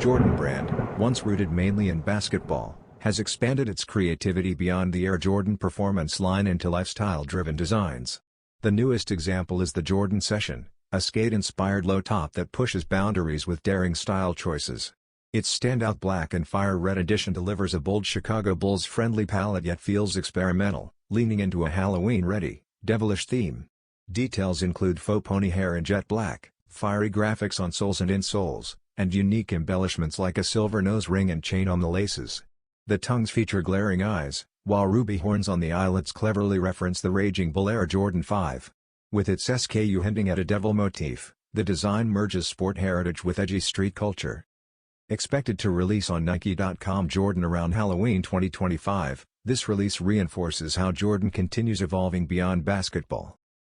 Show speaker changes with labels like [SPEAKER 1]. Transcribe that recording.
[SPEAKER 1] Jordan brand, once rooted mainly in basketball, has expanded its creativity beyond the Air Jordan performance line into lifestyle-driven designs. The newest example is the Jordan Session, a skate-inspired low top that pushes boundaries with daring style choices. Its standout black and fire red edition delivers a bold Chicago Bulls-friendly palette yet feels experimental, leaning into a Halloween-ready, devilish theme. Details include faux pony hair in jet black, fiery graphics on soles and insoles, and unique embellishments like a silver nose ring and chain on the laces. The tongues feature glaring eyes, while ruby horns on the eyelets cleverly reference the Raging Bull Air Jordan 5. With its SKU hinting at a devil motif, the design merges sport heritage with edgy street culture. Expected to release on Nike.com Jordan around Halloween 2025, this release reinforces how Jordan continues evolving beyond basketball.